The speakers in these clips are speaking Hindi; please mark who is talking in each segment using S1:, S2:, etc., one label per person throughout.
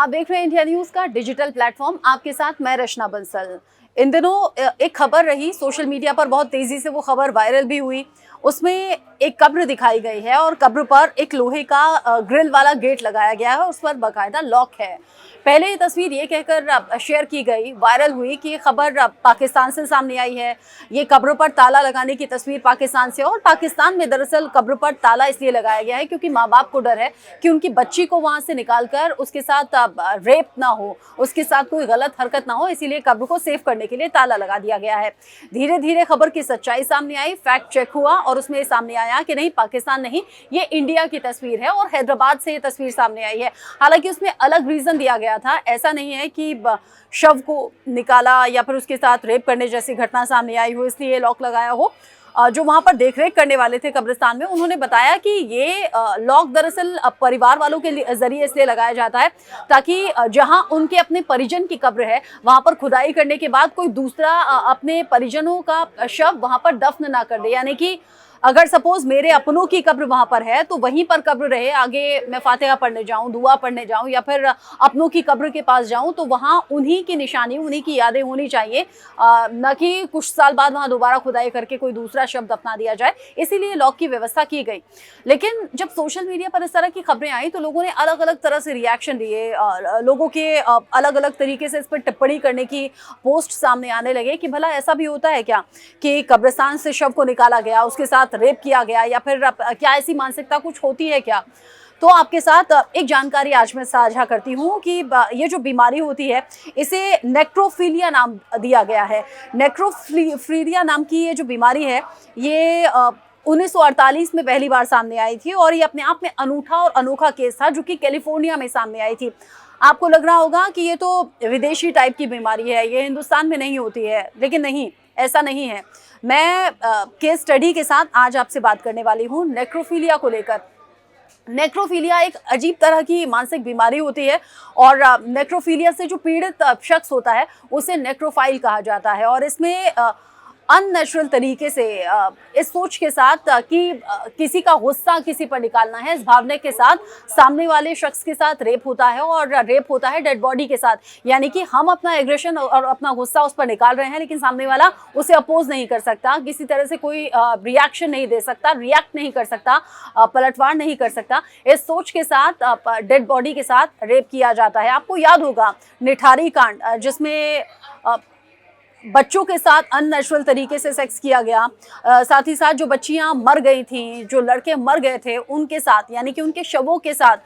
S1: आप देख रहे हैं इंडिया न्यूज का डिजिटल प्लेटफॉर्म, आपके साथ मैं रचना बंसल। इन दिनों एक खबर रही सोशल मीडिया पर, बहुत तेजी से वो खबर वायरल भी हुई। उसमें एक कब्र दिखाई गई है और कब्र पर एक लोहे का ग्रिल वाला गेट लगाया गया है, उस पर बाकायदा लॉक है। पहले ये तस्वीर ये कहकर शेयर की गई, वायरल हुई कि ये खबर पाकिस्तान से सामने आई है। ये कब्र पर ताला लगाने की तस्वीर पाकिस्तान से, और पाकिस्तान में दरअसल कब्र पर ताला इसलिए लगाया गया है क्योंकि माँ बाप को डर है कि उनकी बच्ची को वहां से निकालकर उसके साथ रेप ना हो, उसके साथ कोई गलत हरकत ना हो, इसीलिए कब्र को सेफ करने के लिए ताला लगा दिया गया है। धीरे धीरे खबर की सच्चाई सामने आई, फैक्ट चेक हुआ और उसमें सामने आया कि नहीं, पाकिस्तान नहीं, ये इंडिया की तस्वीर है और हैदराबाद से ये तस्वीर सामने आई है। हालांकि उसमें अलग रीजन दिया गया था, ऐसा नहीं है कि शव को निकाला या फिर उसके साथ रेप करने जैसी घटना सामने आई हो इसलिए लॉक लगाया हो। जो वहां पर देखरेख करने वाले थे कब्रिस्तान में, उन्होंने बताया कि ये लॉक दरअसल परिवार वालों के जरिए इसलिए लगाया जाता है ताकि जहां उनके अपने परिजन की कब्र है वहां पर खुदाई करने के बाद कोई दूसरा अपने परिजनों का शव वहां पर दफन ना कर दे। यानी कि अगर सपोज मेरे अपनों की कब्र वहां पर है तो वहीं पर कब्र रहे, आगे मैं फातिहा पढ़ने जाऊं, दुआ पढ़ने जाऊं या फिर अपनों की कब्र के पास जाऊं तो वहां उन्हीं की निशानी, उन्हीं की यादें होनी चाहिए, न कि कुछ साल बाद वहां दोबारा खुदाई करके कोई दूसरा शब्द अपना दिया जाए। इसीलिए लॉक की व्यवस्था की गई। लेकिन जब सोशल मीडिया पर इस तरह की खबरें आई तो लोगों ने अलग अलग तरह से रिएक्शन दिए, लोगों के अलग अलग तरीके से इस पर टिप्पणी करने की पोस्ट सामने आने लगे कि भला ऐसा भी होता है क्या कि कब्रिस्तान से शव को निकाला गया, उसके साथ रेप किया गया, या फिर क्या ऐसी मानसिकता कुछ होती है क्या। तो आपके साथ एक जानकारी आज मैं साझा करती हूँ कि ये जो बीमारी होती है इसे नेक्रोफिलिया नाम दिया गया है। नेक्रोफिलिया नाम की ये जो बीमारी है ये 1948 में पहली बार सामने आई थी और ये अपने आप में अनूठा और अनोखा केस था जो कि कैलिफोर्निया में सामने आई थी। आपको लग रहा होगा कि ये तो विदेशी टाइप की बीमारी है, ये हिंदुस्तान में नहीं होती है, लेकिन नहीं, ऐसा नहीं है। मैं केस स्टडी के साथ आज आपसे बात करने वाली हूँ नेक्रोफिलिया को लेकर। नेक्रोफिलिया एक अजीब तरह की मानसिक बीमारी होती है और नेक्रोफिलिया से जो पीड़ित शख्स होता है उसे नेक्रोफाइल कहा जाता है। और इसमें अननेचुरल तरीके से इस सोच के साथ कि किसी का गुस्सा किसी पर निकालना है, इस भावना के साथ सामने वाले शख्स के साथ रेप होता है, और रेप होता है डेड बॉडी के साथ। यानी कि हम अपना एग्रेशन और अपना गुस्सा उस पर निकाल रहे हैं लेकिन सामने वाला उसे अपोज नहीं कर सकता, किसी तरह से कोई रिएक्शन नहीं दे सकता, रिएक्ट नहीं कर सकता, पलटवार नहीं कर सकता। इस सोच के साथ डेड बॉडी के साथ रेप किया जाता है। आपको याद होगा निठारी कांड, जिसमें बच्चों के साथ अननेचुरल तरीके से सेक्स किया गया, साथ ही साथ जो बच्चियां मर गई थीं, जो लड़के मर गए थे उनके साथ, यानी कि उनके शवों के साथ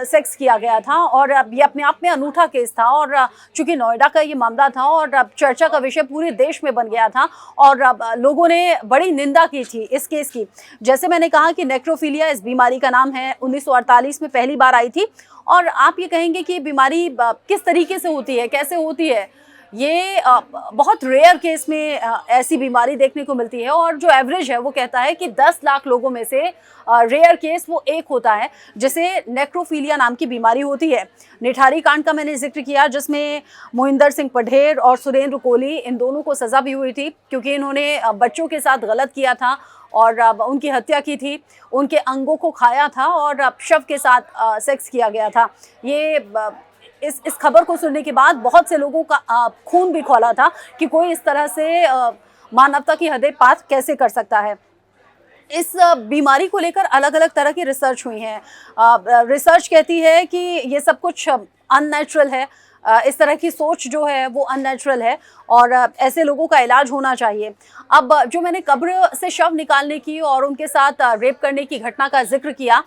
S1: सेक्स किया गया था। और ये अपने आप में अनूठा केस था और चूंकि नोएडा का ये मामला था और चर्चा का विषय पूरे देश में बन गया था और लोगों ने बड़ी निंदा की थी इस केस की। जैसे मैंने कहा कि नेक्रोफिलिया इस बीमारी का नाम है, 1948 में पहली बार आई थी। और आप ये कहेंगे कि बीमारी किस तरीके से होती है, कैसे होती है। ये बहुत रेयर केस में ऐसी बीमारी देखने को मिलती है और जो एवरेज है वो कहता है कि 10 लाख लोगों में से रेयर केस वो एक होता है जिसे नेक्रोफिलिया नाम की बीमारी होती है। निठारी कांड का मैंने जिक्र किया जिसमें मोहिंदर सिंह पढ़ेर और सुरेंद्र कोहली, इन दोनों को सज़ा भी हुई थी क्योंकि इन्होंने बच्चों के साथ गलत किया था और उनकी हत्या की थी, उनके अंगों को खाया था और शव के साथ सेक्स किया गया था। ये इस खबर को सुनने के बाद बहुत से लोगों का खून भी खौला था कि कोई इस तरह से मानवता की हदें पार कैसे कर सकता है। इस बीमारी को लेकर अलग अलग तरह की रिसर्च हुई हैं। रिसर्च कहती है कि ये सब कुछ अननेचुरल है, इस तरह की सोच जो है वो अननेचुरल है और ऐसे लोगों का इलाज होना चाहिए। अब जो मैंने कब्र से शव निकालने की और उनके साथ रेप करने की घटना का जिक्र किया,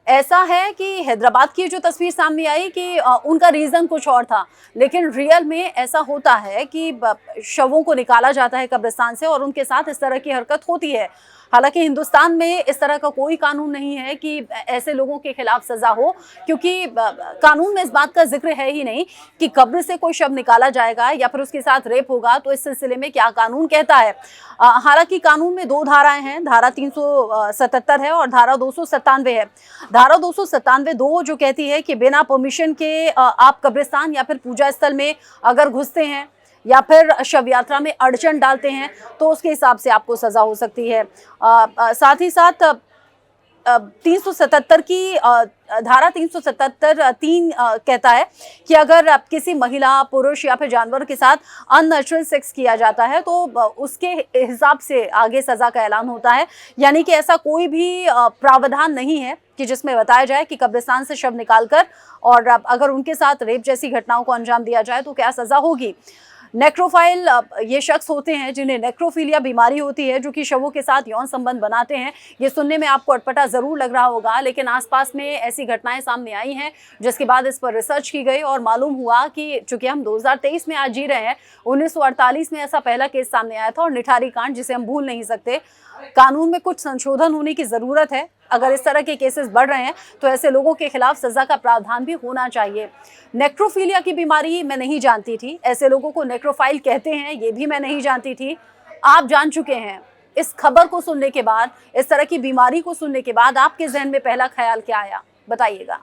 S1: ऐसा है कि हैदराबाद की जो तस्वीर सामने आई कि उनका रीज़न कुछ और था, लेकिन रियल में ऐसा होता है कि शवों को निकाला जाता है कब्रिस्तान से और उनके साथ इस तरह की हरकत होती है। हालांकि हिंदुस्तान में इस तरह का कोई कानून नहीं है कि ऐसे लोगों के खिलाफ सज़ा हो, क्योंकि कानून में इस बात का जिक्र है ही नहीं कि कब्र से कोई शव निकाला जाएगा या फिर उसके साथ रेप होगा तो इस सिलसिले में क्या कानून कहता है। हालांकि कानून में 2 धाराएं हैं, धारा 377 है और धारा 297 है। धारा 297(2) जो कहती है कि बिना परमिशन के आप कब्रिस्तान या फिर पूजा स्थल में अगर घुसते हैं या फिर शव यात्रा में अड़चन डालते हैं तो उसके हिसाब से आपको सज़ा हो सकती है। साथ ही साथ 377 की धारा 377(3) कहता है कि अगर किसी महिला, पुरुष या फिर जानवर के साथ अननेचुरल सेक्स किया जाता है तो उसके हिसाब से आगे सजा का ऐलान होता है। यानी कि ऐसा कोई भी प्रावधान नहीं है कि जिसमें बताया जाए कि कब्रिस्तान से शव निकालकर और अगर उनके साथ रेप जैसी घटनाओं को अंजाम दिया जाए तो क्या सजा होगी। नेक्रोफाइल ये शख्स होते हैं जिन्हें नेक्रोफीलिया बीमारी होती है, जो कि शवों के साथ यौन संबंध बनाते हैं। ये सुनने में आपको अटपटा जरूर लग रहा होगा, लेकिन आसपास में ऐसी घटनाएं सामने आई हैं जिसके बाद इस पर रिसर्च की गई और मालूम हुआ कि चूंकि हम 2023 में आज जी रहे हैं, 1948 में ऐसा पहला केस सामने आया था और निठारी कांड, जिसे हम भूल नहीं सकते। कानून में कुछ संशोधन होने की जरूरत है। अगर इस तरह के केसेस बढ़ रहे हैं तो ऐसे लोगों के खिलाफ सजा का प्रावधान भी होना चाहिए। नेक्रोफीलिया की बीमारी मैं नहीं जानती थी, ऐसे लोगों को नेक्रोफाइल कहते हैं ये भी मैं नहीं जानती थी। आप जान चुके हैं। इस खबर को सुनने के बाद, इस तरह की बीमारी को सुनने के बाद आपके जहन में पहला ख्याल क्या आया, बताइएगा।